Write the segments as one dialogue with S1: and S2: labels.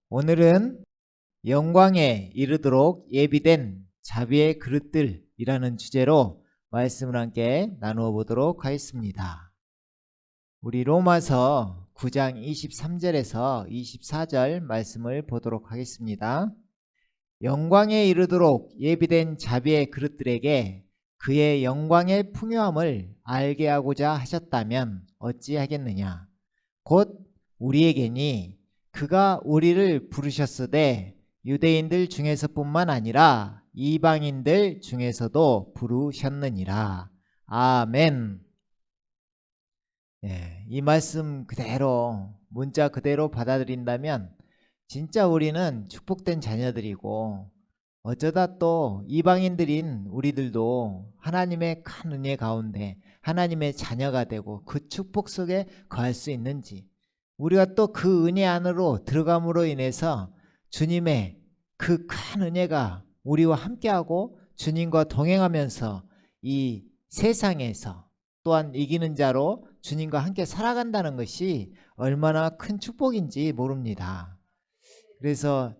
S1: 오늘은 영광에 이르도록 예비된 자비의 그릇들이라는 주제로 말씀을 함께 나누어 보도록 하겠습니다. 우리 로마서 9장 23절에서 24절 말씀을 보도록 하겠습니다. 영광에 이르도록 예비된 자비의 그릇들에게 그의 영광의 풍요함을 알게 하고자 하셨다면 어찌하겠느냐. 곧 우리에게니 그가 우리를 부르셨으되 유대인들 중에서뿐만 아니라 이방인들 중에서도 부르셨느니라. 아멘. 이 말씀 그대로 문자 그대로 받아들인다면 진짜 우리는 축복된 자녀들이고, 어쩌다 또 이방인들인 우리들도 하나님의 큰 은혜 가운데 하나님의 자녀가 되고 그 축복 속에 거할 수 있는지, 우리가 또 그 은혜 안으로 들어감으로 인해서 주님의 그 큰 은혜가 우리와 함께하고 주님과 동행하면서 이 세상에서 또한 이기는 자로 주님과 함께 살아간다는 것이 얼마나 큰 축복인지 모릅니다. 그래서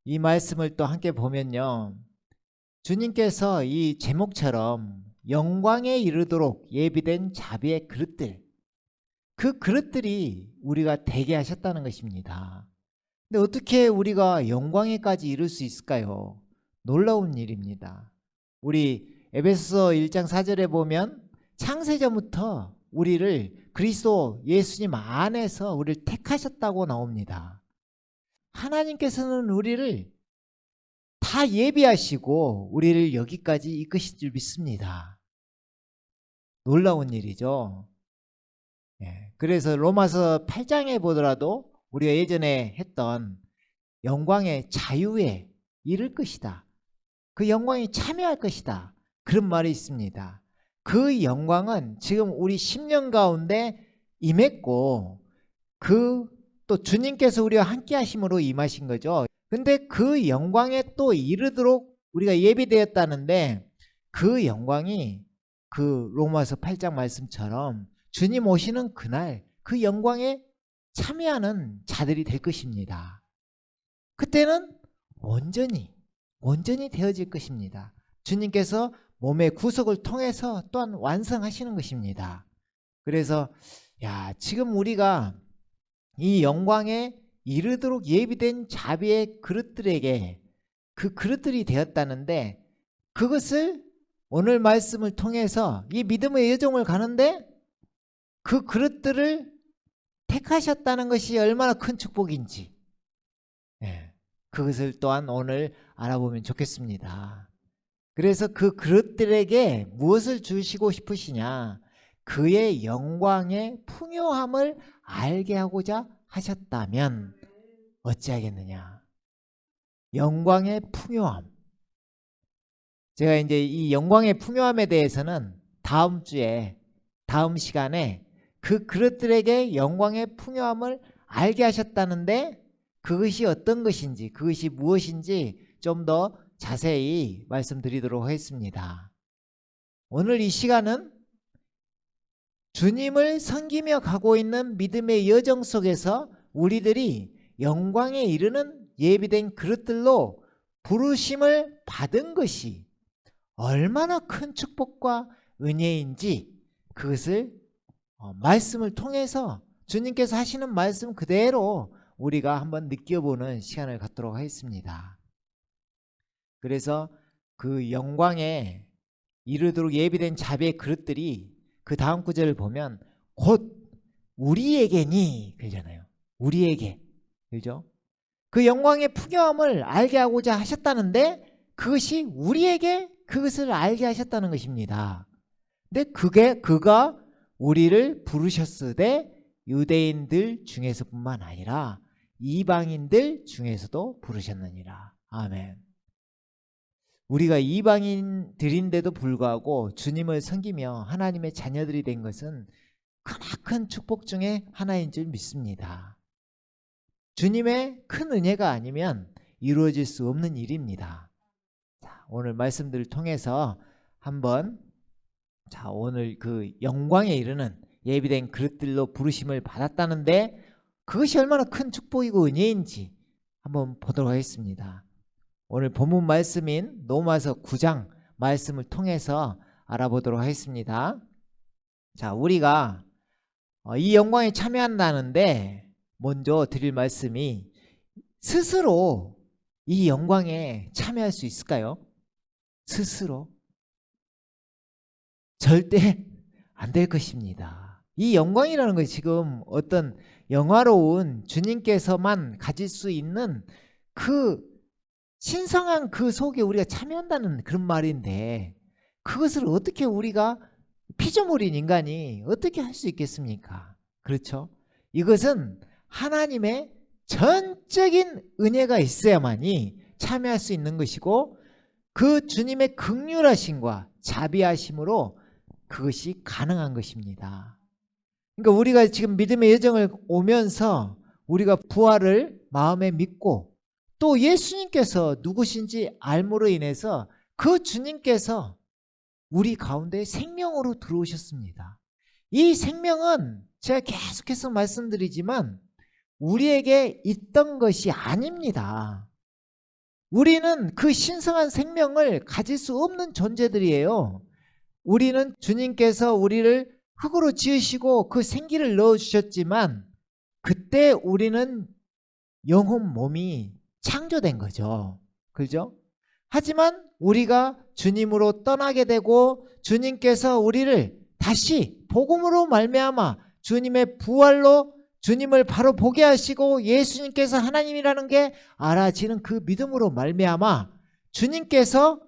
S1: 이 말씀을 또 함께 보면요, 주님께서 이 제목처럼 영광에 이르도록 예비된 자비의 그릇들, 그 그릇들이 우리가 되게 하셨다는 것입니다. 근데 어떻게 우리가 영광에까지 이룰 수 있을까요? 놀라운 일입니다. 우리 에베소서 1장 4절에 보면 창세전부터 우리를 그리스도 예수님 안에서 우리를 택하셨다고 나옵니다. 하나님께서는 우리를 다 예비하시고 우리를 여기까지 이끄실 줄 믿습니다. 놀라운 일이죠. 그래서 로마서 8장에 보더라도 우리가 예전에 했던 영광의 자유에 이를 것이다, 그 영광에 참여할 것이다, 그런 말이 있습니다. 그 영광은 지금 우리 10년 가운데 임했고, 또 주님께서 우리와 함께 하심으로 임하신 거죠. 근데 그 영광에 또 이르도록 우리가 예비되었다는데, 그 영광이 그 로마서 8장 말씀처럼 주님 오시는 그날 그 영광에 참여하는 자들이 될 것입니다. 그때는 온전히 되어질 것입니다. 주님께서 몸의 구속을 통해서 또한 완성하시는 것입니다. 그래서 지금 우리가 이 영광에 이르도록 예비된 자비의 그릇들에게 그 그릇들이 되었다는데, 그것을 오늘 말씀을 통해서 이 믿음의 여정을 가는데 그 그릇들을 택하셨다는 것이 얼마나 큰 축복인지, 그것을 또한 오늘 알아보면 좋겠습니다. 그래서 그 그릇들에게 무엇을 주시고 싶으시냐, 그의 영광의 풍요함을 알게 하고자 하셨다면 어찌하겠느냐. 영광의 풍요함, 제가 이제 이 영광의 풍요함에 대해서는 다음 주에, 다음 시간에 그 그릇들에게 영광의 풍요함을 알게 하셨다는데 그것이 어떤 것인지, 그것이 무엇인지 좀 더 자세히 말씀드리도록 하겠습니다. 오늘 이 시간은 주님을 섬기며 가고 있는 믿음의 여정 속에서 우리들이 영광에 이르는 예비된 그릇들로 부르심을 받은 것이 얼마나 큰 축복과 은혜인지, 그것을 말씀을 통해서 주님께서 하시는 말씀 그대로 우리가 한번 느껴보는 시간을 갖도록 하겠습니다. 그래서 그 영광에 이르도록 예비된 자비의 그릇들이 그 다음 구절을 보면 곧 우리에게니 그러잖아요. 우리에게, 그죠? 그 영광의 풍요함을 알게 하고자 하셨다는데 그것이 우리에게 그것을 알게 하셨다는 것입니다. 근데 그가 우리를 부르셨으되 유대인들 중에서뿐만 아니라 이방인들 중에서도 부르셨느니라. 아멘. 우리가 이방인들인데도 불구하고 주님을 섬기며 하나님의 자녀들이 된 것은 크나큰 축복 중에 하나인 줄 믿습니다. 주님의 큰 은혜가 아니면 이루어질 수 없는 일입니다. 오늘 말씀들을 통해서 한번 오늘 그 영광에 이르는 예비된 그릇들로 부르심을 받았다는데 그것이 얼마나 큰 축복이고 은혜인지 한번 보도록 하겠습니다. 오늘 본문 말씀인 로마서 9장 말씀을 통해서 알아보도록 하겠습니다. 자, 우리가 이 영광에 참여한다는데 먼저 드릴 말씀이 스스로 이 영광에 참여할 수 있을까요? 스스로? 절대 안 될 것입니다. 이 영광이라는 것이 지금 어떤 영화로운 주님께서만 가질 수 있는 그 신성한 그 속에 우리가 참여한다는 그런 말인데, 그것을 어떻게 우리가 피조물인 인간이 어떻게 할 수 있겠습니까? 그렇죠? 이것은 하나님의 전적인 은혜가 있어야만이 참여할 수 있는 것이고, 그 주님의 긍휼하심과 자비하심으로 그것이 가능한 것입니다. 그러니까 우리가 지금 믿음의 여정을 오면서 우리가 부활을 마음에 믿고 또 예수님께서 누구신지 알므로 인해서 그 주님께서 우리 가운데 생명으로 들어오셨습니다. 이 생명은 제가 계속해서 말씀드리지만 우리에게 있던 것이 아닙니다. 우리는 그 신성한 생명을 가질 수 없는 존재들이에요. 우리는 주님께서 우리를 흙으로 지으시고 그 생기를 넣어주셨지만 그때 우리는 영혼 몸이 창조된 거죠. 그죠? 하지만 우리가 주님으로 떠나게 되고 주님께서 우리를 다시 복음으로 말미암아 주님의 부활로 주님을 바로 보게 하시고 예수님께서 하나님이라는 게 알아지는 그 믿음으로 말미암아 주님께서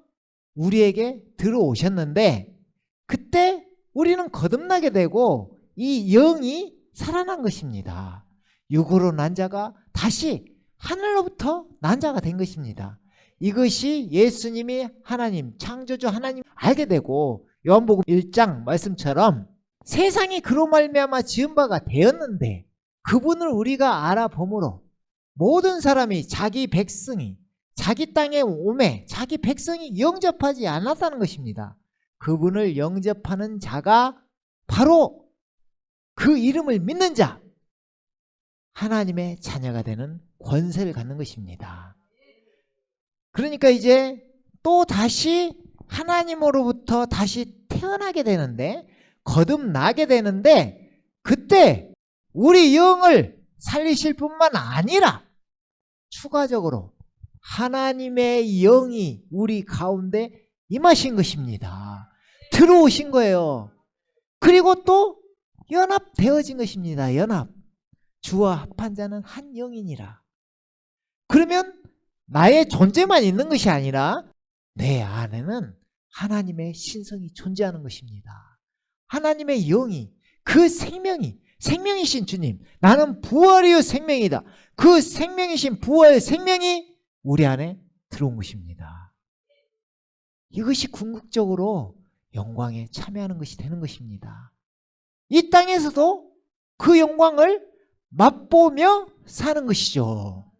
S1: 우리에게 들어오셨는데 그때 우리는 거듭나게 되고 이 영이 살아난 것입니다. 육으로 난 자가 다시 하늘로부터 난 자가 된 것입니다. 이것이 예수님이 하나님, 창조주 하나님 알게 되고 요한복음 1장 말씀처럼 세상이 그로 말미암아 지은 바가 되었는데 그분을 우리가 알아봄으로 모든 사람이 자기 백성이 자기 땅에 오매 자기 백성이 영접하지 않았다는 것입니다. 그분을 영접하는 자가 바로 그 이름을 믿는 자, 하나님의 자녀가 되는 권세를 갖는 것입니다. 그러니까 이제 또 다시 하나님으로부터 다시 태어나게 되는데 거듭나게 되는데 그때 우리 영을 살리실 뿐만 아니라 추가적으로 하나님의 영이 우리 가운데 임하신 것입니다. 들어오신 거예요. 그리고 또 연합되어진 것입니다. 연합. 주와 합한 자는 한 영이니라. 그러면 나의 존재만 있는 것이 아니라 내 안에는 하나님의 신성이 존재하는 것입니다. 하나님의 영이, 그 생명이, 생명이신 주님, 나는 부활이요 생명이다. 그 생명이신 부활 생명이 우리 안에 들어온 것입니다. 이것이 궁극적으로 영광에 참여하는 것이 되는 것입니다. 이 땅에서도 그 영광을 맛보며 사는 것이죠.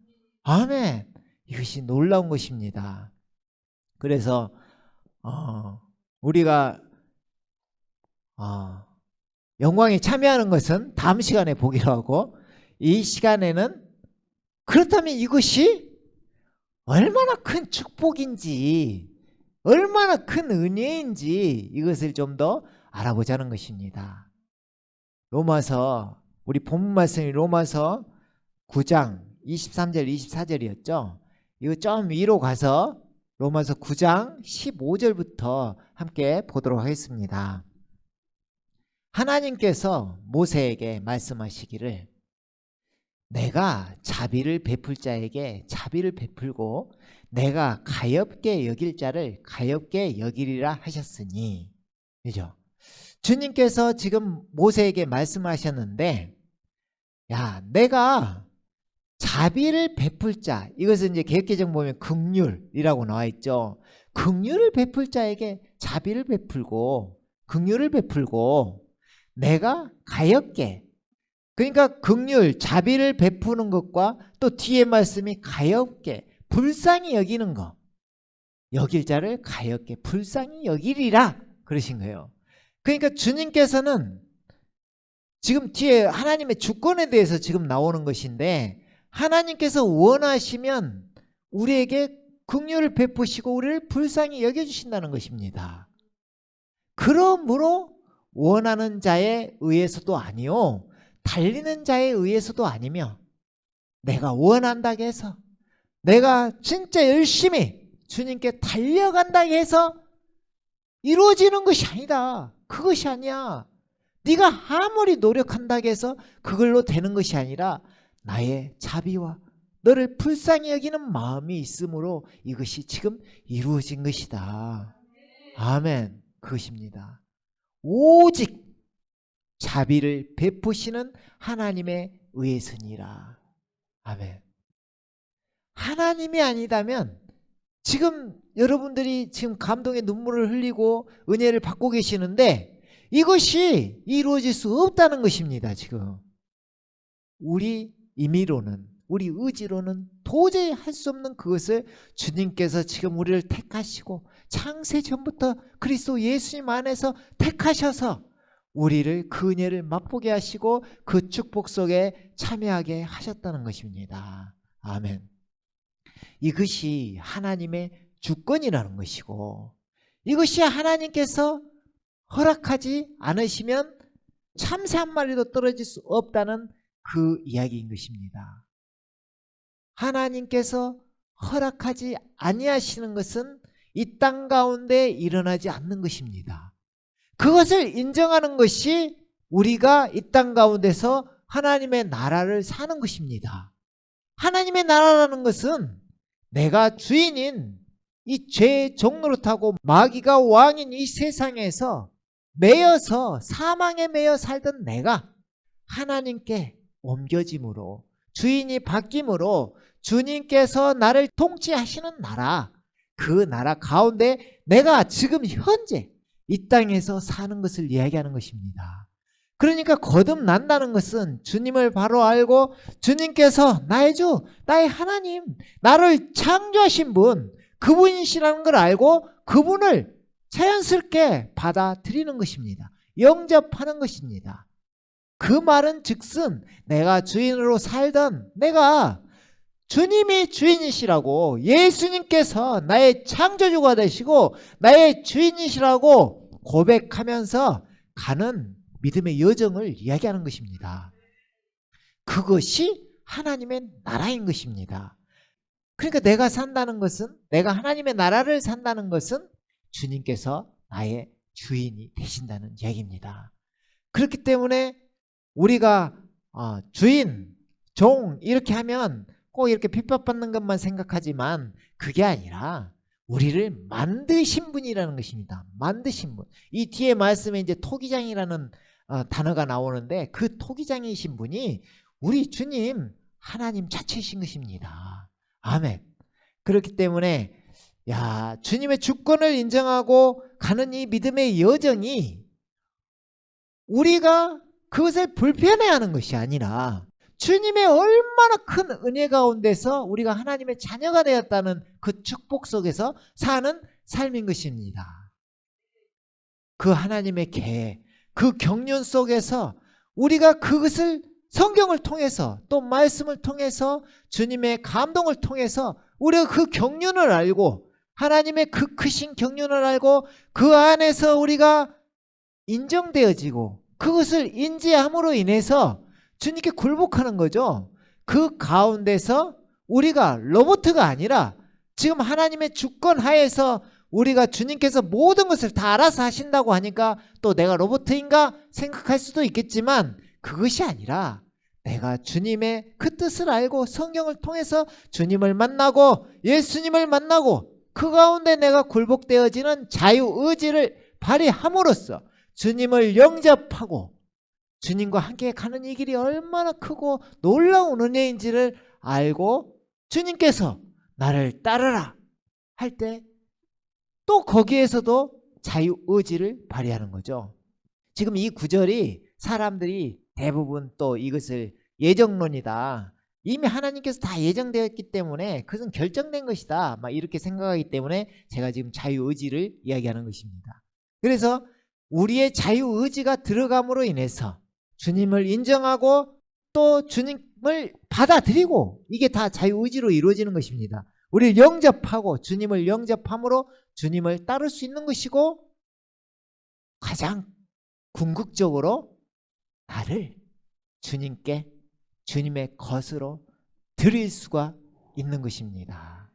S1: 아멘. 이것이 놀라운 것입니다. 그래서 우리가 영광에 참여하는 것은 다음 시간에 보기로 하고, 이 시간에는 그렇다면 이것이 얼마나 큰 축복인지 얼마나 큰 은혜인지 이것을 좀 더 알아보자는 것입니다. 로마서, 우리 본문 말씀이 로마서 9장 23절 24절이었죠. 이거 좀 위로 가서 로마서 9장 15절부터 함께 보도록 하겠습니다. 하나님께서 모세에게 말씀하시기를 내가 자비를 베풀 자에게 자비를 베풀고 내가 가엾게 여길 자를 가엾게 여기리라 하셨으니, 그죠? 주님께서 지금 모세에게 말씀하셨는데, 야, 내가 자비를 베풀 자, 이것은 이제 개역개정 보면 긍휼이라고 나와 있죠. 긍휼을 베풀 자에게 자비를 베풀고 긍휼을 베풀고 내가 가엾게, 그러니까 긍휼, 자비를 베푸는 것과 또 뒤에 말씀이 가엾게, 불쌍히 여기는 것, 여길 자를 가엾게 불쌍히 여기리라 그러신 거예요. 그러니까 주님께서는 지금 뒤에 하나님의 주권에 대해서 지금 나오는 것인데, 하나님께서 원하시면 우리에게 긍휼을 베푸시고 우리를 불쌍히 여겨주신다는 것입니다. 그러므로 원하는 자에 의해서도 아니요 달리는 자에 의해서도 아니며 내가 원한다고 해서 내가 진짜 열심히 주님께 달려간다고 해서 이루어지는 것이 아니다. 그것이 아니야. 네가 아무리 노력한다고 해서 그걸로 되는 것이 아니라 나의 자비와 너를 불쌍히 여기는 마음이 있으므로 이것이 지금 이루어진 것이다. 아멘. 그것입니다. 오직 자비를 베푸시는 하나님에 의해서니라. 아멘. 하나님이 아니다면 지금 여러분들이 지금 감동의 눈물을 흘리고 은혜를 받고 계시는데 이것이 이루어질 수 없다는 것입니다. 지금 우리 임의로는 우리 의지로는 도저히 할 수 없는 그것을 주님께서 지금 우리를 택하시고 창세전부터 그리스도 예수님 안에서 택하셔서 우리를 그 은혜를 맛보게 하시고 그 축복 속에 참여하게 하셨다는 것입니다. 아멘. 이것이 하나님의 주권이라는 것이고 이것이 하나님께서 허락하지 않으시면 참새 한 마리도 떨어질 수 없다는 그 이야기인 것입니다. 하나님께서 허락하지 아니하시는 것은 이 땅 가운데 일어나지 않는 것입니다. 그것을 인정하는 것이 우리가 이 땅 가운데서 하나님의 나라를 사는 것입니다. 하나님의 나라라는 것은 내가 주인인 이 죄의 종노릇하고 마귀가 왕인 이 세상에서 매여서 사망에 매여 살던 내가 하나님께 옮겨짐으로 주인이 바뀜으로 주님께서 나를 통치하시는 나라, 그 나라 가운데 내가 지금 현재 이 땅에서 사는 것을 이야기하는 것입니다. 그러니까 거듭난다는 것은 주님을 바로 알고 주님께서 나의 주, 나의 하나님, 나를 창조하신 분, 그분이시라는 걸 알고 그분을 자연스럽게 받아들이는 것입니다. 영접하는 것입니다. 그 말은 즉슨 내가 주인으로 살던 내가 주님이 주인이시라고 예수님께서 나의 창조주가 되시고 나의 주인이시라고 고백하면서 가는 믿음의 여정을 이야기하는 것입니다. 그것이 하나님의 나라인 것입니다. 그러니까 내가 산다는 것은 내가 하나님의 나라를 산다는 것은 주님께서 나의 주인이 되신다는 이야기입니다. 그렇기 때문에 우리가 주인, 종 이렇게 하면 꼭 이렇게 핍박받는 것만 생각하지만 그게 아니라 우리를 만드신 분이라는 것입니다. 만드신 분. 이 뒤에 말씀에 이제 토기장이라는 단어가 나오는데 그 토기장이신 분이 우리 주님 하나님 자체이신 것입니다. 아멘. 그렇기 때문에 주님의 주권을 인정하고 가는 이 믿음의 여정이 우리가 그것을 불편해하는 것이 아니라 주님의 얼마나 큰 은혜 가운데서 우리가 하나님의 자녀가 되었다는 그 축복 속에서 사는 삶인 것입니다. 그 하나님의 계획, 그 경륜 속에서 우리가 그것을 성경을 통해서 또 말씀을 통해서 주님의 감동을 통해서 우리가 그 경륜을 알고 하나님의 그 크신 경륜을 알고 그 안에서 우리가 인정되어지고 그것을 인지함으로 인해서 주님께 굴복하는 거죠. 그 가운데서 우리가 로봇가 아니라 지금 하나님의 주권 하에서 우리가 주님께서 모든 것을 다 알아서 하신다고 하니까 또 내가 로봇인가 생각할 수도 있겠지만 그것이 아니라 내가 주님의 그 뜻을 알고 성경을 통해서 주님을 만나고 예수님을 만나고 그 가운데 내가 굴복되어지는 자유의지를 발휘함으로써 주님을 영접하고 주님과 함께 가는 이 길이 얼마나 크고 놀라운 은혜인지를 알고 주님께서 나를 따르라 할 때 또 거기에서도 자유의지를 발휘하는 거죠. 지금 이 구절이 사람들이 대부분 또 이것을 예정론이다. 이미 하나님께서 다 예정되었기 때문에 그것은 결정된 것이다. 막 이렇게 생각하기 때문에 제가 지금 자유의지를 이야기하는 것입니다. 그래서 우리의 자유의지가 들어감으로 인해서 주님을 인정하고 또 주님 받아들이고 이게 다 자유의지로 이루어지는 것입니다. 우리를 영접하고 주님을 영접함으로 주님을 따를 수 있는 것이고 가장 궁극적으로 나를 주님께 주님의 것으로 드릴 수가 있는 것입니다.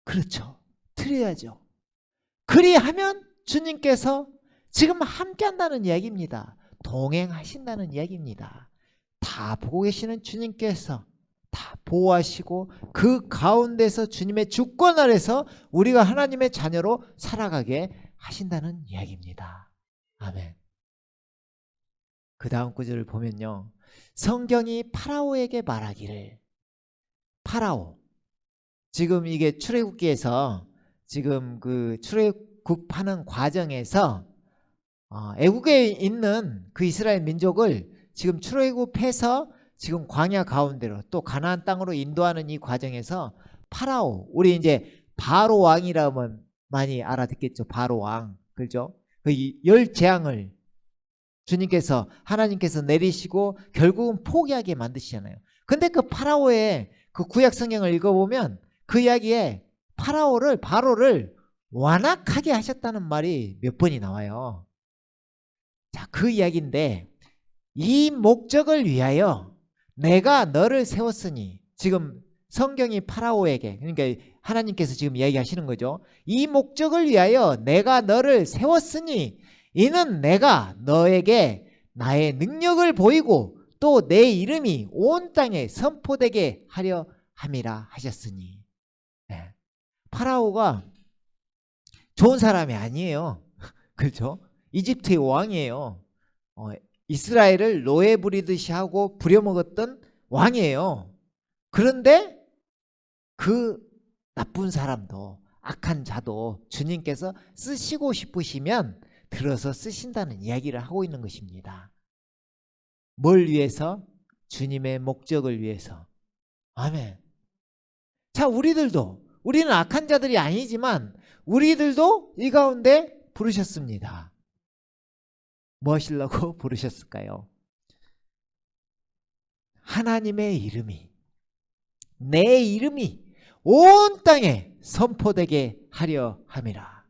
S1: 그렇죠. 드려야죠. 그리하면 주님께서 지금 함께 한다는 이야기입니다. 동행하신다는 이야기입니다. 다 보고 계시는 주님께서 다 보호하시고 그 가운데서 주님의 주권 아래서 우리가 하나님의 자녀로 살아가게 하신다는 이야기입니다. 아멘. 그 다음 구절을 보면요. 성경이 파라오에게 말하기를, 파라오, 지금 이게 출애굽기에서 지금 그 출애굽하는 과정에서 애국에 있는 그 이스라엘 민족을 지금 출애굽해서 지금 광야 가운데로 또 가나안 땅으로 인도하는 이 과정에서 파라오, 우리 이제 바로 왕이라면 많이 알아듣겠죠. 바로 왕, 그죠? 그 열 재앙을 주님께서 하나님께서 내리시고 결국은 포기하게 만드시잖아요. 근데 그 파라오의 그 구약 성경을 읽어보면 그 이야기에 바로를 완악하게 하셨다는 말이 몇 번이 나와요. 자, 그 이야기인데 이 목적을 위하여 내가 너를 세웠으니, 지금 성경이 파라오에게, 그러니까 하나님께서 지금 이야기하시는 거죠. 이 목적을 위하여 내가 너를 세웠으니 이는 내가 너에게 나의 능력을 보이고 또 내 이름이 온 땅에 선포되게 하려 함이라 하셨으니. 네. 파라오가 좋은 사람이 아니에요. 그렇죠? 이집트의 왕이에요. 이스라엘을 노예 부리듯이 하고 부려먹었던 왕이에요. 그런데 그 나쁜 사람도, 악한 자도 주님께서 쓰시고 싶으시면 들어서 쓰신다는 이야기를 하고 있는 것입니다. 뭘 위해서? 주님의 목적을 위해서. 아멘. 자, 우리는 악한 자들이 아니지만 우리들도 이 가운데 부르셨습니다. 뭐 하시려고 부르셨을까요? 하나님의 이름이, 내 이름이 온 땅에 선포되게 하려 함이라.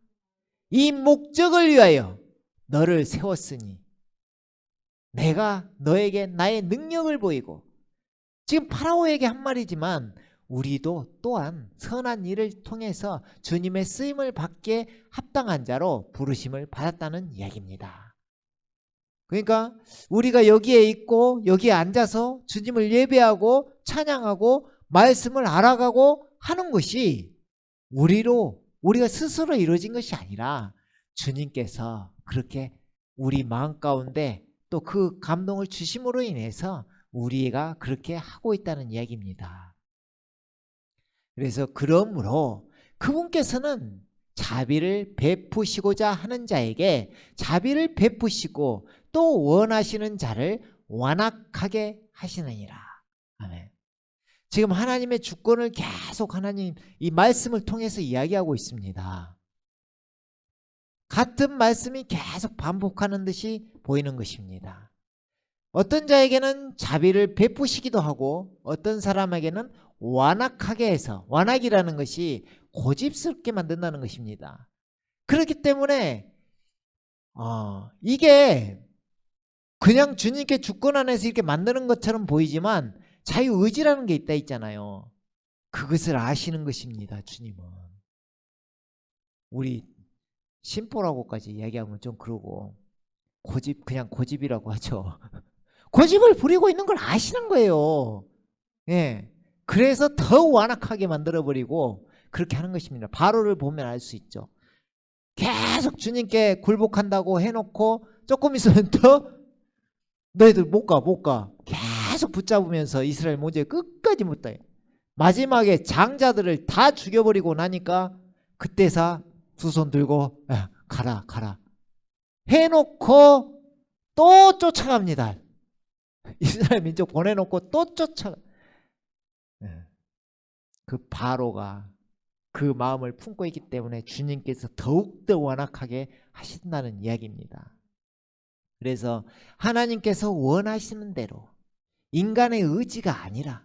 S1: 이 목적을 위하여 너를 세웠으니 내가 너에게 나의 능력을 보이고, 지금 파라오에게 한 말이지만 우리도 또한 선한 일을 통해서 주님의 쓰임을 받기에 합당한 자로 부르심을 받았다는 이야기입니다. 그러니까 우리가 여기에 있고 여기에 앉아서 주님을 예배하고 찬양하고 말씀을 알아가고 하는 것이 우리가 스스로 이루어진 것이 아니라 주님께서 그렇게 우리 마음 가운데 또 그 감동을 주심으로 인해서 우리가 그렇게 하고 있다는 이야기입니다. 그래서 그러므로 그분께서는 자비를 베푸시고자 하는 자에게 자비를 베푸시고 또 원하시는 자를 완악하게 하시느니라. 아멘. 지금 하나님의 주권을 계속 하나님 이 말씀을 통해서 이야기하고 있습니다. 같은 말씀이 계속 반복하는 듯이 보이는 것입니다. 어떤 자에게는 자비를 베푸시기도 하고 어떤 사람에게는 완악하게 해서, 완악이라는 것이 고집스럽게 만든다는 것입니다. 그렇기 때문에 이게 그냥 주님께 주권 안에서 이렇게 만드는 것처럼 보이지만 자유의지라는 게 있잖아요. 그것을 아시는 것입니다. 주님은. 우리 심보라고까지 이야기하면 좀 그러고 그냥 고집이라고 하죠. 고집을 부리고 있는 걸 아시는 거예요. 예. 그래서 더 완악하게 만들어버리고 그렇게 하는 것입니다. 바로를 보면 알 수 있죠. 계속 주님께 굴복한다고 해놓고 조금 있으면 더 너희들 못 가. 계속 붙잡으면서 이스라엘 문제 끝까지 못 가요. 마지막에 장자들을 다 죽여버리고 나니까 그때서 두 손 들고 가라 해놓고 또 쫓아갑니다. 이스라엘 민족 보내놓고 또 그 바로가 그 마음을 품고 있기 때문에 주님께서 더욱더 완악하게 하신다는 이야기입니다. 그래서 하나님께서 원하시는 대로 인간의 의지가 아니라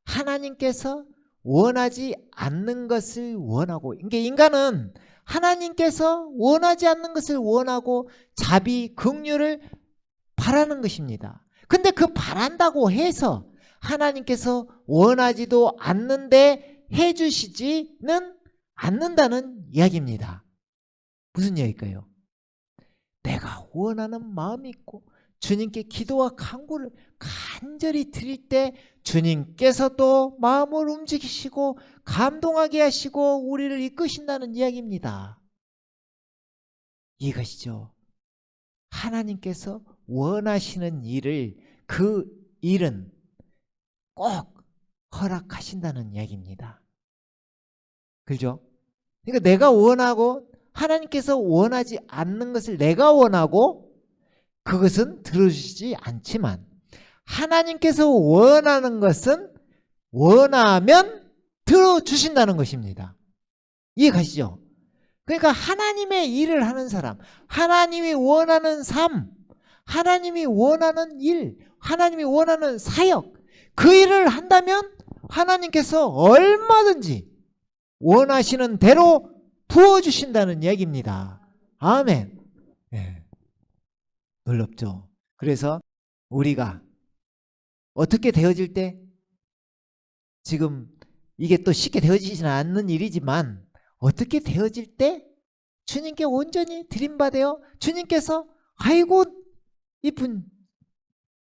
S1: 하나님께서 원하지 않는 것을 원하고, 이게 인간은 하나님께서 원하지 않는 것을 원하고 자비, 긍휼을 바라는 것입니다. 근데 그 바란다고 해서 하나님께서 원하지도 않는데 해주시지는 않는다는 이야기입니다. 무슨 이야기일까요? 내가 원하는 마음이 있고 주님께 기도와 간구를 간절히 드릴 때 주님께서도 마음을 움직이시고 감동하게 하시고 우리를 이끄신다는 이야기입니다. 이것이죠. 하나님께서 원하시는 일을, 그 일은 꼭 허락하신다는 이야기입니다. 그죠? 그러니까 내가 원하고 하나님께서 원하지 않는 것을 내가 원하고 그것은 들어주시지 않지만 하나님께서 원하는 것은 원하면 들어주신다는 것입니다. 이해가시죠? 그러니까 하나님의 일을 하는 사람, 하나님이 원하는 삶, 하나님이 원하는 일, 하나님이 원하는 사역, 그 일을 한다면 하나님께서 얼마든지 원하시는 대로 부어주신다는 얘기입니다. 아멘. 네. 놀랍죠? 그래서 우리가 어떻게 되어질 때, 지금 이게 또 쉽게 되어지지는 않는 일이지만 어떻게 되어질 때 주님께 온전히 드림받아요. 주님께서 아이고 이쁜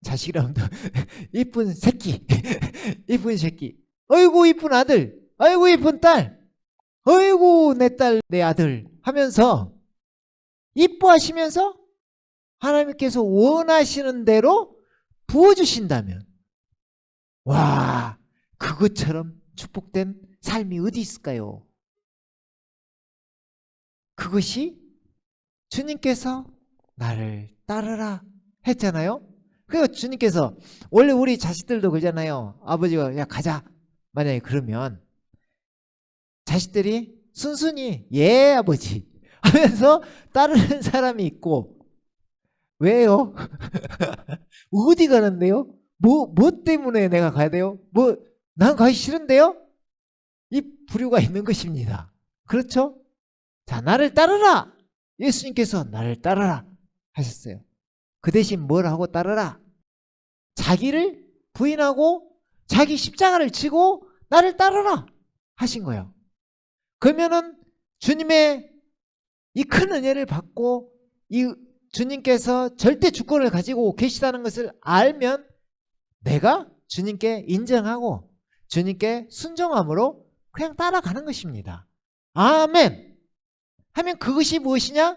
S1: 자식이라면도 이쁜 새끼 이쁜 새끼, 아이고 이쁜 아들, 아이고 이쁜 딸, 아이고 내 딸 내 아들 하면서 이뻐하시면서 하나님께서 원하시는 대로 부어주신다면, 와, 그것처럼 축복된 삶이 어디 있을까요? 그것이 주님께서 나를 따르라 했잖아요. 그래서 주님께서, 원래 우리 자식들도 그러잖아요. 아버지가 야 가자 만약에 그러면 자식들이 순순히 예 아버지 하면서 따르는 사람이 있고, 왜요? 어디 가는데요? 뭐 때문에 내가 가야 돼요? 난 가기 싫은데요? 이 부류가 있는 것입니다. 그렇죠? 자, 나를 따르라. 예수님께서 나를 따르라 하셨어요. 그 대신 뭘 하고 따르라? 자기를 부인하고 자기 십자가를 지고 나를 따르라 하신 거예요. 그러면은 주님의 이 큰 은혜를 받고 이 주님께서 절대 주권을 가지고 계시다는 것을 알면 내가 주님께 인정하고 주님께 순종함으로 그냥 따라가는 것입니다. 아멘 하면 그것이 무엇이냐?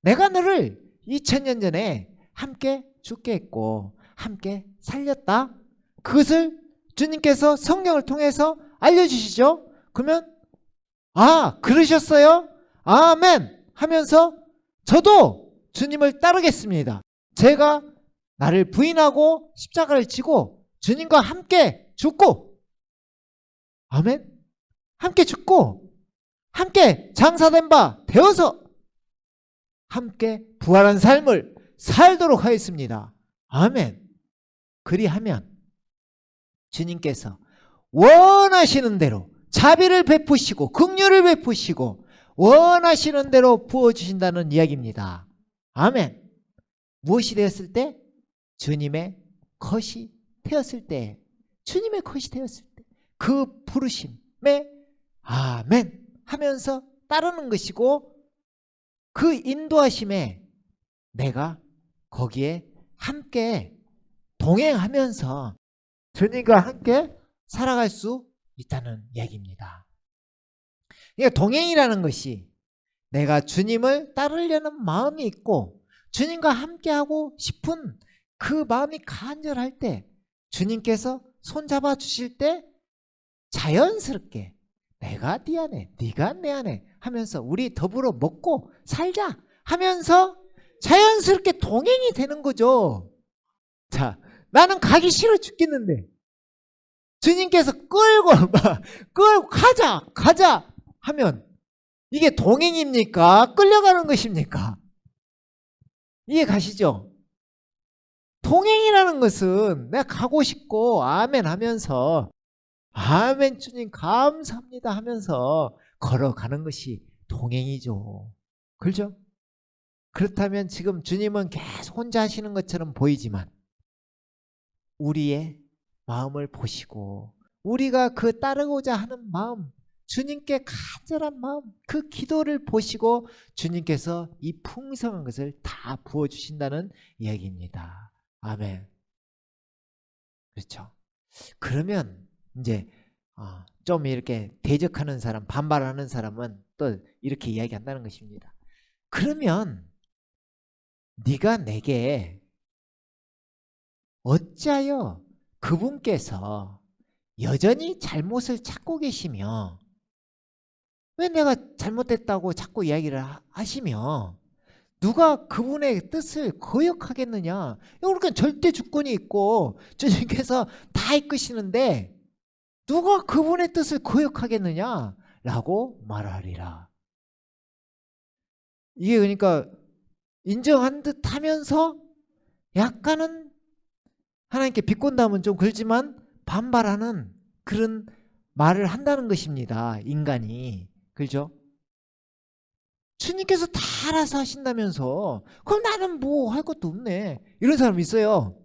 S1: 내가 너를 2000년 전에 함께 죽게 했고 함께 살렸다. 그것을 주님께서 성경을 통해서 알려주시죠. 그러면 아 그러셨어요? 아멘 하면서 저도 주님을 따르겠습니다. 제가 나를 부인하고 십자가를 지고 주님과 함께 죽고, 아멘, 함께 죽고 함께 장사된 바 되어서 함께 부활한 삶을 살도록 하였습니다. 아멘. 그리하면 주님께서 원하시는 대로 자비를 베푸시고 긍휼을 베푸시고 원하시는 대로 부어주신다는 이야기입니다. 아멘. 무엇이 되었을 때? 주님의 컷이 되었을 때, 주님의 컷이 되었을 때 그 부르심에 아멘 하면서 따르는 것이고, 그 인도하심에 내가 거기에 함께 동행하면서 주님과 함께 살아갈 수 있다는 얘기입니다. 그러니까 동행이라는 것이 내가 주님을 따르려는 마음이 있고 주님과 함께하고 싶은 그 마음이 간절할 때 주님께서 손잡아 주실 때 자연스럽게 내가 네 안에 네가 내 안에 하면서 우리 더불어 먹고 살자 하면서 자연스럽게 동행이 되는 거죠. 자, 나는 가기 싫어 죽겠는데 주님께서 끌고 가자 하면 이게 동행입니까? 끌려가는 것입니까? 이해 가시죠? 동행이라는 것은 내가 가고 싶고 아멘 하면서 아멘 주님 감사합니다 하면서 걸어가는 것이 동행이죠. 그렇죠? 그렇다면 지금 주님은 계속 혼자 하시는 것처럼 보이지만 우리의 마음을 보시고 우리가 그 따르고자 하는 마음, 주님께 간절한 마음, 그 기도를 보시고 주님께서 이 풍성한 것을 다 부어주신다는 이야기입니다. 아멘. 그렇죠. 그러면 이제 좀 이렇게 대적하는 사람, 반발하는 사람은 또 이렇게 이야기한다는 것입니다. 그러면 네가 내게 어찌하여 그분께서 여전히 잘못을 찾고 계시며 왜 내가 잘못됐다고 자꾸 이야기를 하시며 누가 그분의 뜻을 거역하겠느냐. 그러니까 절대 주권이 있고 주님께서 다 이끄시는데 누가 그분의 뜻을 거역하겠느냐 라고 말하리라. 이게 그러니까 인정한 듯 하면서 약간은 하나님께 비꼰담은 좀 그렇지만 반발하는 그런 말을 한다는 것입니다. 인간이. 그렇죠? 주님께서 다 알아서 하신다면서 그럼 나는 뭐 할 것도 없네. 이런 사람 있어요.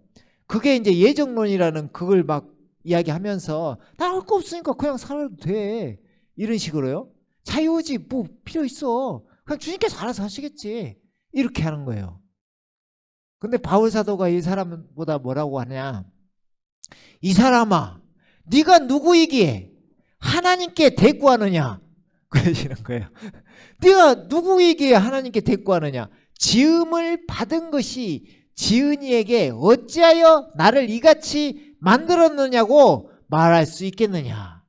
S1: 그게 이제 예정론이라는 그걸 막 이야기하면서 나 할 거 없으니까 그냥 살아도 돼. 이런 식으로요. 자유의지 뭐 필요 있어. 그냥 주님께서 알아서 하시겠지. 이렇게 하는 거예요. 근데 바울 사도가 이 사람보다 뭐라고 하냐. 이 사람아 네가 누구이기에 하나님께 대꾸하느냐. 그러시는 거예요. 네가 누구이기에 하나님께 대꾸하느냐. 지음을 받은 것이 지은이에게 어찌하여 나를 이같이 만들었느냐고 말할 수 있겠느냐.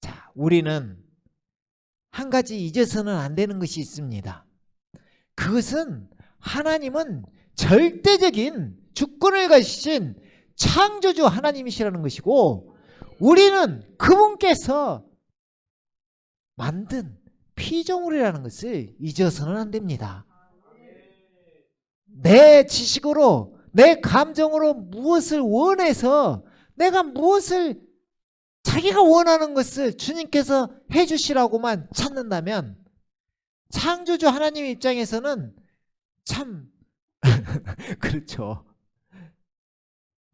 S1: 자, 우리는 한 가지 잊어서는 안 되는 것이 있습니다. 그것은 하나님은 절대적인 주권을 가지신 창조주 하나님이시라는 것이고 우리는 그분께서 만든 피조물이라는 것을 잊어서는 안 됩니다. 내 지식으로 내 감정으로 무엇을 원해서 내가 무엇을 자기가 원하는 것을 주님께서 해주시라고만 찾는다면 창조주 하나님 입장에서는 참 그렇죠.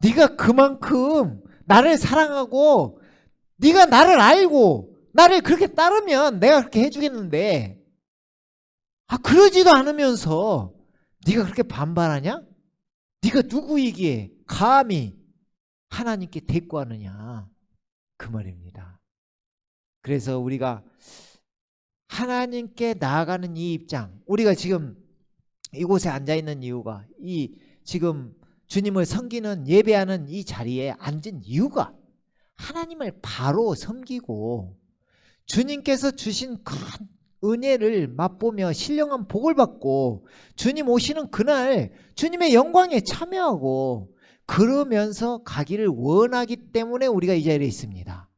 S1: 네가 그만큼 나를 사랑하고 네가 나를 알고 나를 그렇게 따르면 내가 그렇게 해주겠는데 그러지도 않으면서 네가 그렇게 반발하냐? 네가 누구이기에 감히 하나님께 대꾸하느냐 그 말입니다. 그래서 우리가 하나님께 나아가는 이 입장, 우리가 지금 이곳에 앉아있는 이유가 이 지금 주님을 섬기는 예배하는 이 자리에 앉은 이유가 하나님을 바로 섬기고 주님께서 주신 큰 은혜를 맛보며 신령한 복을 받고 주님 오시는 그날 주님의 영광에 참여하고 그러면서 가기를 원하기 때문에 우리가 이 자리에 있습니다.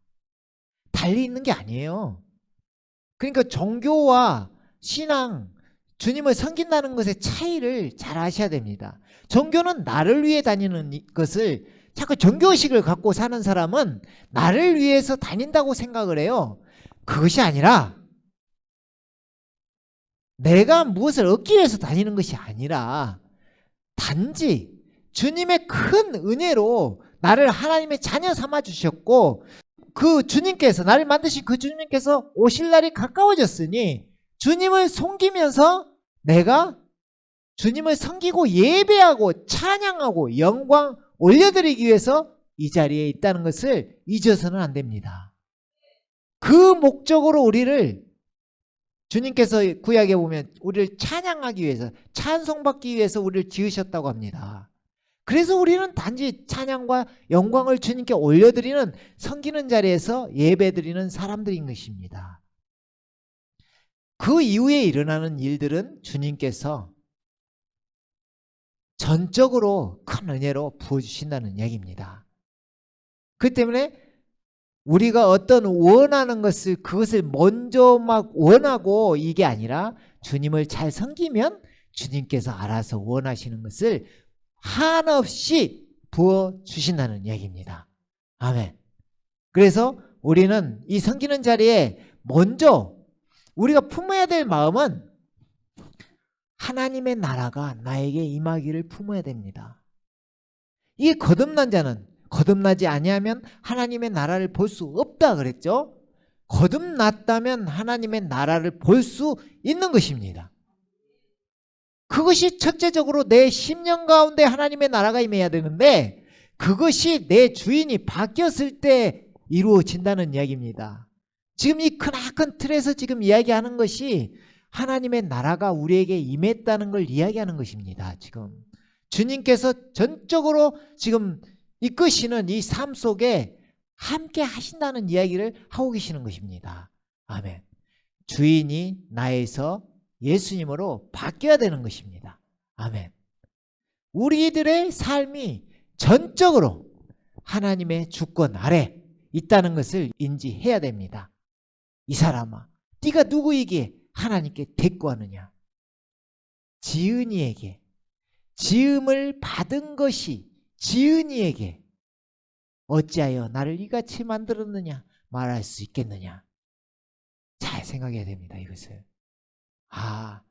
S1: 달리 있는 게 아니에요. 그러니까 종교와 신앙, 주님을 섬긴다는 것의 차이를 잘 아셔야 됩니다. 종교는 나를 위해 다니는 것을 자꾸 종교의식을 갖고 사는 사람은 나를 위해서 다닌다고 생각을 해요. 그것이 아니라 내가 무엇을 얻기 위해서 다니는 것이 아니라 단지 주님의 큰 은혜로 나를 하나님의 자녀 삼아 주셨고 그 주님께서 나를 만드신 그 주님께서 오실 날이 가까워졌으니 주님을 섬기면서 내가 주님을 섬기고 예배하고 찬양하고 영광 올려드리기 위해서 이 자리에 있다는 것을 잊어서는 안 됩니다. 그 목적으로 우리를 주님께서 구약에 보면 우리를 찬양하기 위해서 찬송받기 위해서 우리를 지으셨다고 합니다. 그래서 우리는 단지 찬양과 영광을 주님께 올려드리는 섬기는 자리에서 예배드리는 사람들인 것입니다. 그 이후에 일어나는 일들은 주님께서 전적으로 큰 은혜로 부어주신다는 얘기입니다. 그렇기 때문에 우리가 어떤 원하는 것을 그것을 먼저 막 원하고 이게 아니라 주님을 잘 섬기면 주님께서 알아서 원하시는 것을 한없이 부어주신다는 이야기입니다. 아멘. 그래서 우리는 이 섬기는 자리에 먼저 우리가 품어야 될 마음은 하나님의 나라가 나에게 임하기를 품어야 됩니다. 이게 거듭난 자는, 거듭나지 아니하면 하나님의 나라를 볼 수 없다 그랬죠. 거듭났다면 하나님의 나라를 볼 수 있는 것입니다. 그것이 첫째적으로 내 심령 가운데 하나님의 나라가 임해야 되는데, 그것이 내 주인이 바뀌었을 때 이루어진다는 이야기입니다. 지금 이 크나큰 틀에서 지금 이야기하는 것이 하나님의 나라가 우리에게 임했다는 걸 이야기하는 것입니다. 지금 주님께서 전적으로 지금 이끄시는 이 삶 속에 함께 하신다는 이야기를 하고 계시는 것입니다. 아멘. 주인이 나에서 예수님으로 바뀌어야 되는 것입니다. 아멘. 우리들의 삶이 전적으로 하나님의 주권 아래 있다는 것을 인지해야 됩니다. 이 사람아, 네가 누구에게 하나님께 대꾸하느냐? 지은이에게, 지음을 받은 것이 지은이에게 어찌하여 나를 이같이 만들었느냐 말할 수 있겠느냐? 잘 생각해야 됩니다. 이것을.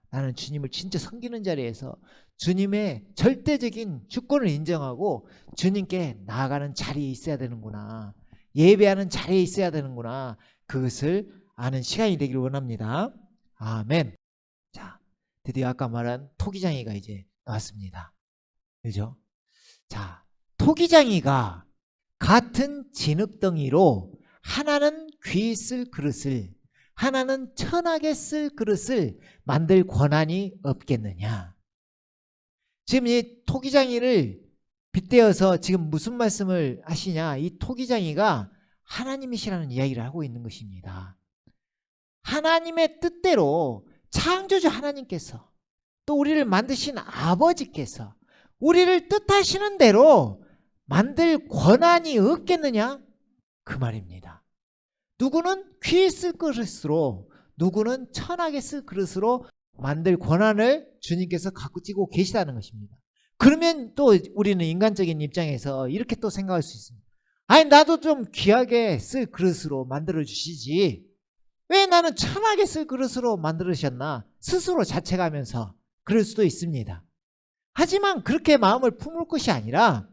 S1: 나는 주님을 진짜 섬기는 자리에서 주님의 절대적인 주권을 인정하고 주님께 나아가는 자리에 있어야 되는구나, 예배하는 자리에 있어야 되는구나, 그것을 아는 시간이 되기를 원합니다. 아멘. 자, 드디어 아까 말한 토기장이가 이제 나왔습니다. 그죠? 자, 토기장이가 같은 진흙덩이로 하나는 귀 쓸 그릇을, 하나는 천하게 쓸 그릇을 만들 권한이 없겠느냐? 지금 이 토기장이를 빗대어서 지금 무슨 말씀을 하시냐? 이 토기장이가 하나님이시라는 이야기를 하고 있는 것입니다. 하나님의 뜻대로 창조주 하나님께서, 또 우리를 만드신 아버지께서 우리를 뜻하시는 대로 만들 권한이 없겠느냐? 그 말입니다. 누구는 귀에 쓸 그릇으로, 누구는 천하게 쓸 그릇으로 만들 권한을 주님께서 갖고 찌고 계시다는 것입니다. 그러면 또 우리는 인간적인 입장에서 이렇게 또 생각할 수 있습니다. 아니, 나도 좀 귀하게 쓸 그릇으로 만들어 주시지, 왜 나는 천하게 쓸 그릇으로 만들으셨나 스스로 자책하면서 그럴 수도 있습니다. 하지만 그렇게 마음을 품을 것이 아니라,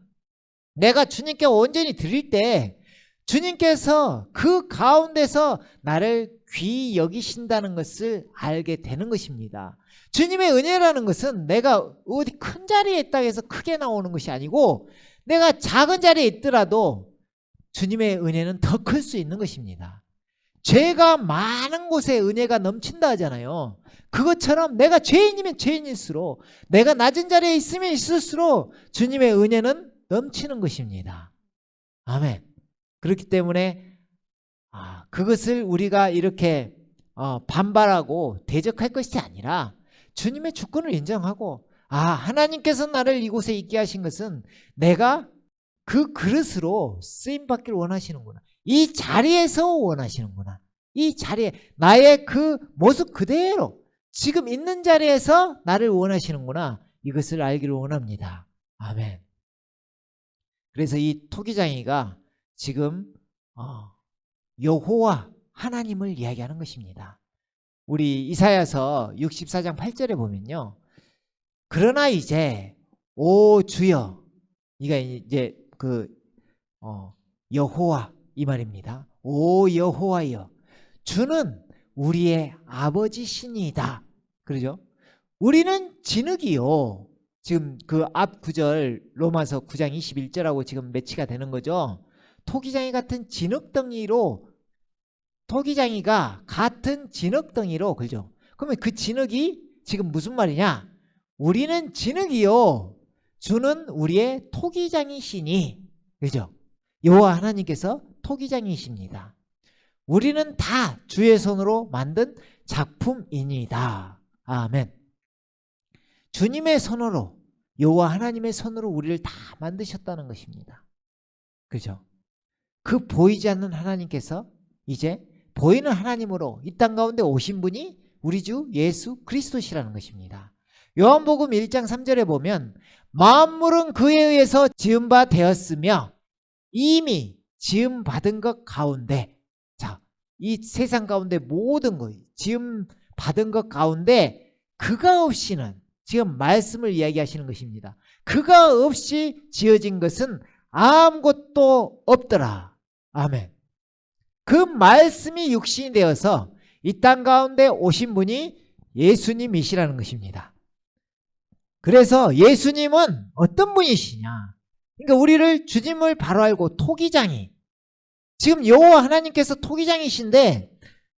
S1: 내가 주님께 온전히 드릴 때 주님께서 그 가운데서 나를 귀히 여기신다는 것을 알게 되는 것입니다. 주님의 은혜라는 것은 내가 어디 큰 자리에 있다 해서 크게 나오는 것이 아니고, 내가 작은 자리에 있더라도 주님의 은혜는 더 클 수 있는 것입니다. 죄가 많은 곳에 은혜가 넘친다 하잖아요. 그것처럼 내가 죄인이면 죄인일수록, 내가 낮은 자리에 있으면 있을수록 주님의 은혜는 넘치는 것입니다. 아멘. 그렇기 때문에 그것을 우리가 이렇게 반발하고 대적할 것이 아니라 주님의 주권을 인정하고, 하나님께서 나를 이곳에 있게 하신 것은 내가 그 그릇으로 쓰임받기를 원하시는구나, 이 자리에서 원하시는구나, 이 자리에 나의 그 모습 그대로 지금 있는 자리에서 나를 원하시는구나, 이것을 알기를 원합니다. 아멘. 그래서 이 토기장이가 지금 여호와 하나님을 이야기하는 것입니다. 우리 이사야서 64장 8절에 보면요, 그러나 이제 오 주여, 이가 이제 그 여호와 이 말입니다. 오 여호와여, 주는 우리의 아버지시니이다. 그러죠? 우리는 진흙이요. 지금 그 앞 구절 로마서 9장 21절하고 지금 매치가 되는 거죠. 토기장이 같은 진흙덩이로, 토기장이가 같은 진흙덩이로, 그죠? 그러면 그 진흙이 지금 무슨 말이냐? 우리는 진흙이요, 주는 우리의 토기장이시니, 그죠? 여호와 하나님께서 토기장이십니다. 우리는 다 주의 손으로 만든 작품이니다. 아멘. 주님의 손으로, 여호와 하나님의 손으로 우리를 다 만드셨다는 것입니다. 그죠? 그 보이지 않는 하나님께서 이제 보이는 하나님으로 이 땅 가운데 오신 분이 우리 주 예수 그리스도시라는 것입니다. 요한복음 1장 3절에 보면 만물은 그에 의해서 지은 바 되었으며 이미 지음 받은 것 가운데, 자, 이 세상 가운데 모든 것 지음 받은 것 가운데 그가 없이는, 지금 말씀을 이야기하시는 것입니다. 그가 없이 지어진 것은 아무것도 없더라. 아멘. 그 말씀이 육신이 되어서 이 땅 가운데 오신 분이 예수님이시라는 것입니다. 그래서 예수님은 어떤 분이시냐? 그러니까 우리를 주님을 바로 알고 토기장이, 지금 여호와 하나님께서 토기장이신데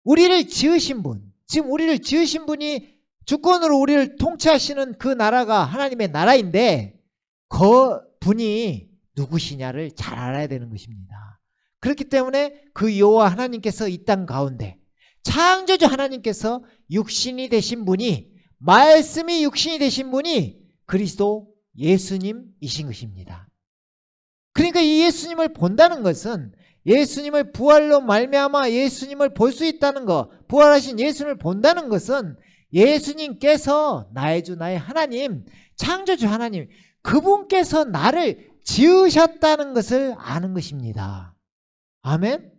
S1: 우리를 지으신 분, 지금 우리를 지으신 분이 주권으로 우리를 통치하시는 그 나라가 하나님의 나라인데 그 분이 누구시냐를 잘 알아야 되는 것입니다. 그렇기 때문에 그 여호와 하나님께서 이 땅 가운데 창조주 하나님께서 육신이 되신 분이, 말씀이 육신이 되신 분이 그리스도 예수님이신 것입니다. 그러니까 이 예수님을 본다는 것은 예수님을 부활로 말미암아 예수님을 볼 수 있다는 것, 부활하신 예수님을 본다는 것은 예수님께서 나의 주 나의 하나님, 창조주 하나님, 그분께서 나를 지으셨다는 것을 아는 것입니다. 아멘.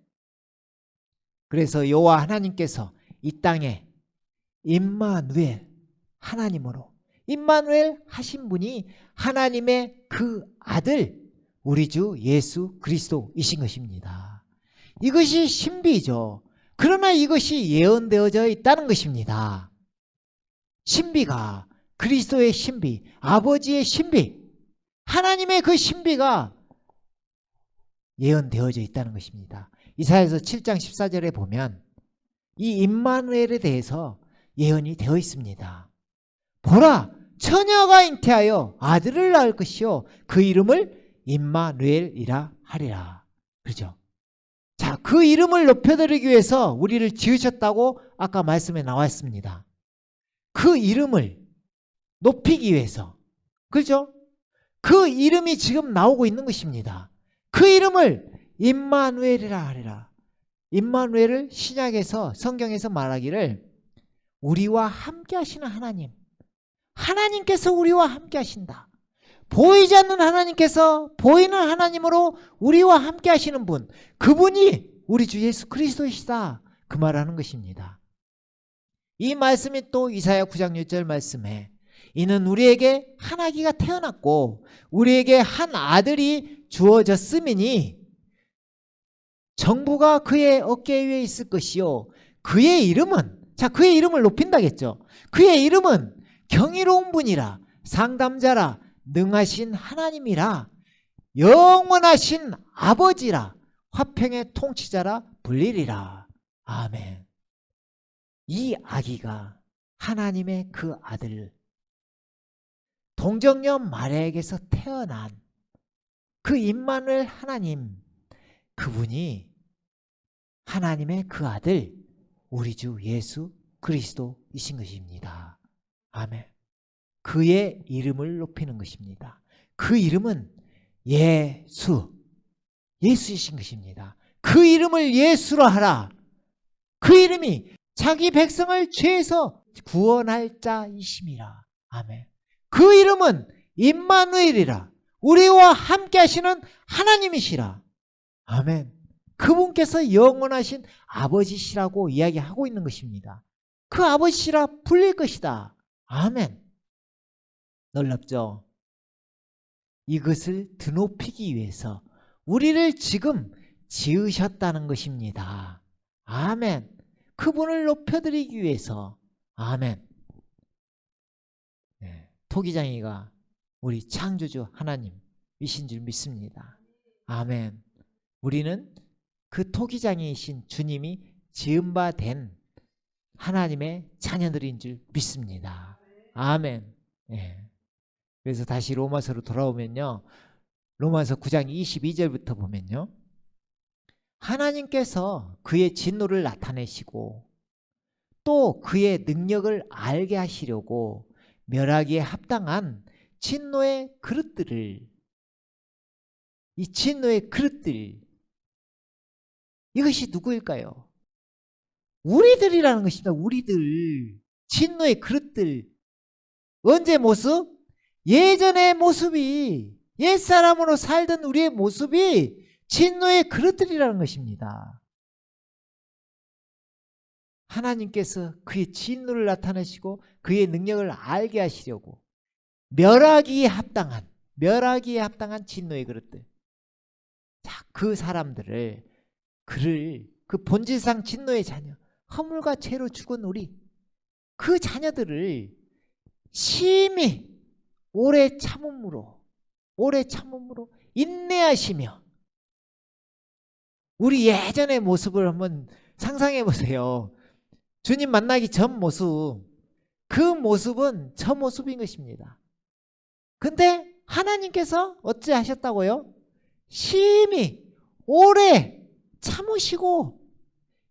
S1: 그래서 여호와 하나님께서 이 땅에 임마누엘, 하나님으로 임마누엘 하신 분이 하나님의 그 아들 우리 주 예수 그리스도이신 것입니다. 이것이 신비죠. 그러나 이것이 예언되어져 있다는 것입니다. 신비가, 그리스도의 신비, 아버지의 신비, 하나님의 그 신비가 예언되어져 있다는 것입니다. 이사야서 7장 14절에 보면 이 임마누엘에 대해서 예언이 되어 있습니다. 보라, 처녀가 잉태하여 아들을 낳을 것이요 그 이름을 임마누엘이라 하리라. 그렇죠? 자, 그 이름을 높여드리기 위해서 우리를 지으셨다고 아까 말씀에 나왔습니다. 그 이름을 높이기 위해서, 그렇죠? 그 이름이 지금 나오고 있는 것입니다. 그 이름을 임마누엘이라 하리라. 임마누엘을 신약에서, 성경에서 말하기를 우리와 함께 하시는 하나님, 하나님께서 우리와 함께 하신다. 보이지 않는 하나님께서 보이는 하나님으로 우리와 함께 하시는 분, 그분이 우리 주 예수 그리스도이시다, 그 말하는 것입니다. 이 말씀이 또 이사야 9장 6절 말씀에 이는 우리에게 한 아기가 태어났고 우리에게 한 아들이 주어졌음이니 정부가 그의 어깨 위에 있을 것이요 그의 이름은, 자, 그의 이름을 높인다겠죠. 그의 이름은 경이로운 분이라, 상담자라, 능하신 하나님이라, 영원하신 아버지라, 화평의 통치자라 불리리라. 아멘. 이 아기가 하나님의 그 아들, 동정녀 마리아에게서 태어난 그 임마누엘 하나님, 그분이 하나님의 그 아들 우리 주 예수 그리스도이신 것입니다. 아멘. 그의 이름을 높이는 것입니다. 그 이름은 예수, 예수이신 것입니다. 그 이름을 예수로 하라. 그 이름이 자기 백성을 죄에서 구원할 자이심이라. 아멘. 그 이름은 임마누엘이라, 우리와 함께 하시는 하나님이시라. 아멘. 그분께서 영원하신 아버지시라고 이야기하고 있는 것입니다. 그 아버지시라 불릴 것이다. 아멘. 놀랍죠? 이것을 드높이기 위해서 우리를 지금 지으셨다는 것입니다. 아멘. 그분을 높여드리기 위해서. 아멘. 네, 토기장이가 우리 창조주 하나님이신 줄 믿습니다. 아멘. 우리는 그 토기장이신 주님이 지은 바 된 하나님의 자녀들인 줄 믿습니다. 아멘. 네. 그래서 다시 로마서로 돌아오면요, 로마서 9장 22절부터 보면요, 하나님께서 그의 진노를 나타내시고 또 그의 능력을 알게 하시려고 멸하기에 합당한 진노의 그릇들을, 이 진노의 그릇들, 이것이 누구일까요? 우리들이라는 것입니다. 우리들. 진노의 그릇들, 언제 모습? 예전의 모습이, 옛사람으로 살던 우리의 모습이 진노의 그릇들이라는 것입니다. 하나님께서 그의 진노를 나타내시고 그의 능력을 알게 하시려고 멸하기에 합당한 진노의 그릇들. 자, 그 사람들을, 그 본질상 진노의 자녀, 허물과 죄로 죽은 우리, 그 자녀들을 심히 오래 참음으로 인내하시며, 우리 예전의 모습을 한번 상상해 보세요. 주님 만나기 전 모습, 그 모습은 저 모습인 것입니다. 근데 하나님께서 어찌 하셨다고요? 심히 오래 참으시고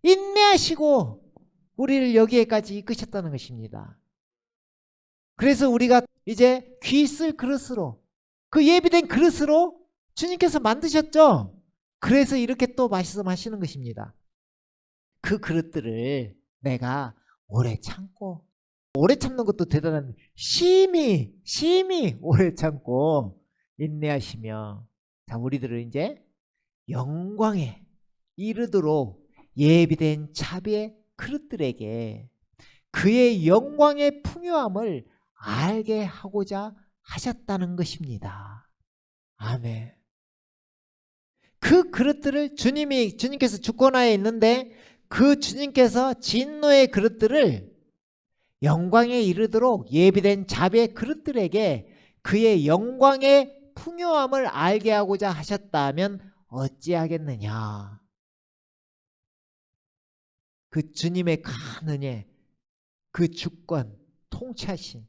S1: 인내하시고 우리를 여기에까지 이끄셨다는 것입니다. 그래서 우리가 이제 귀 쓸 그릇으로, 그 예비된 그릇으로 주님께서 만드셨죠. 그래서 이렇게 또 말씀하시는 것입니다. 그 그릇들을 내가 오래 참고, 오래 참는 것도 대단한, 심히 오래 참고 인내하시며, 자, 우리들을 이제 영광에 이르도록 예비된 자비의 그릇들에게 그의 영광의 풍요함을 알게 하고자 하셨다는 것입니다. 아멘. 그 그릇들을 주님께서 주권하에 있는데, 그 주님께서 진노의 그릇들을 영광에 이르도록 예비된 자비의 그릇들에게 그의 영광의 풍요함을 알게 하고자 하셨다면 어찌하겠느냐. 그 주님의 큰 은혜, 그 주권, 통치하심,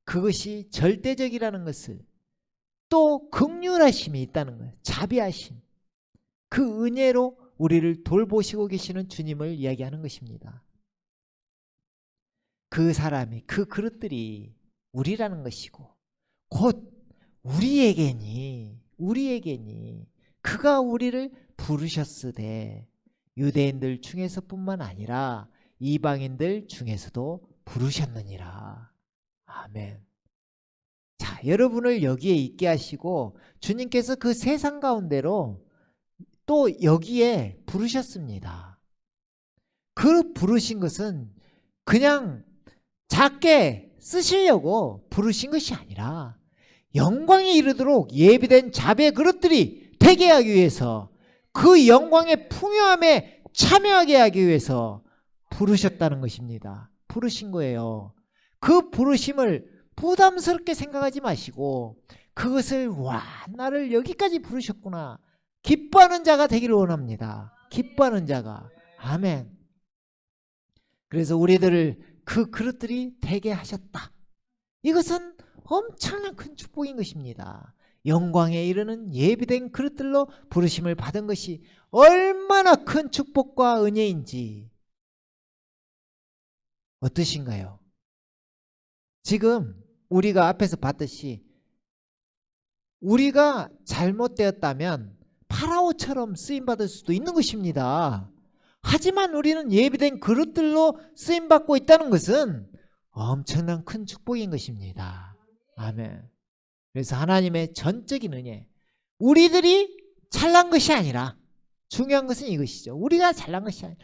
S1: 그것이 절대적이라는 것을, 또 긍휼하심이 있다는 거예요. 자비하심, 그 은혜로 우리를 돌보시고 계시는 주님을 이야기하는 것입니다. 그 사람이, 그 그릇들이 우리라는 것이고, 곧 우리에게니 그가 우리를 부르셨으되 유대인들 중에서뿐만 아니라 이방인들 중에서도 부르셨느니라. 아멘. 자, 여러분을 여기에 있게 하시고 주님께서 그 세상 가운데로 또 여기에 부르셨습니다. 그 부르신 것은 그냥 작게 쓰시려고 부르신 것이 아니라 영광에 이르도록 예비된 자비의 그릇들이 되게 하기 위해서, 그 영광의 풍요함에 참여하게 하기 위해서 부르셨다는 것입니다. 부르신 거예요. 그 부르심을 부담스럽게 생각하지 마시고 그것을, 와, 나를 여기까지 부르셨구나, 기뻐하는 자가 되기를 원합니다. 기뻐하는 자가. 아멘. 그래서 우리들을 그 그릇들이 되게 하셨다. 이것은 엄청난 큰 축복인 것입니다. 영광에 이르는 예비된 그릇들로 부르심을 받은 것이 얼마나 큰 축복과 은혜인지 어떠신가요? 지금 우리가 앞에서 봤듯이 우리가 잘못되었다면 파라오처럼 쓰임받을 수도 있는 것입니다. 하지만 우리는 예비된 그릇들로 쓰임받고 있다는 것은 엄청난 큰 축복인 것입니다. 아멘. 그래서 하나님의 전적인 은혜, 우리들이 잘난 것이 아니라, 중요한 것은 이것이죠. 우리가 잘난 것이 아니라,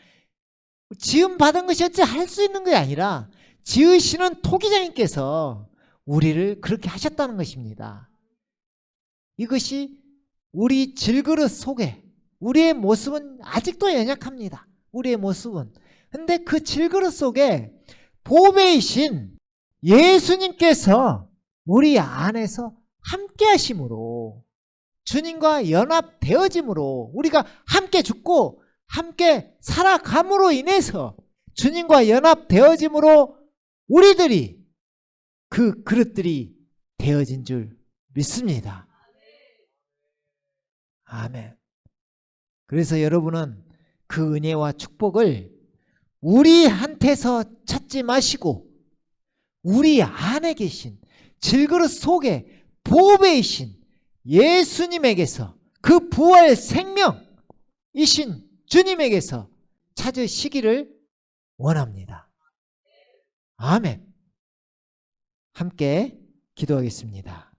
S1: 지음 받은 것이 어찌 할 수 있는 것이 아니라 지으시는 토기장님께서 우리를 그렇게 하셨다는 것입니다. 이것이 우리 질그릇 속에, 우리의 모습은 아직도 연약합니다. 우리의 모습은. 근데 그 질그릇 속에 보배이신 예수님께서 우리 안에서 함께 하심으로, 주님과 연합되어짐으로, 우리가 함께 죽고 함께 살아감으로 인해서, 주님과 연합되어짐으로 우리들이 그 그릇들이 되어진 줄 믿습니다. 아멘. 그래서 여러분은 그 은혜와 축복을 우리한테서 찾지 마시고 우리 안에 계신 질그릇 속에 보배이신 예수님에게서, 그 부활 생명이신 주님에게서 찾으시기를 원합니다. 아멘. 함께 기도하겠습니다.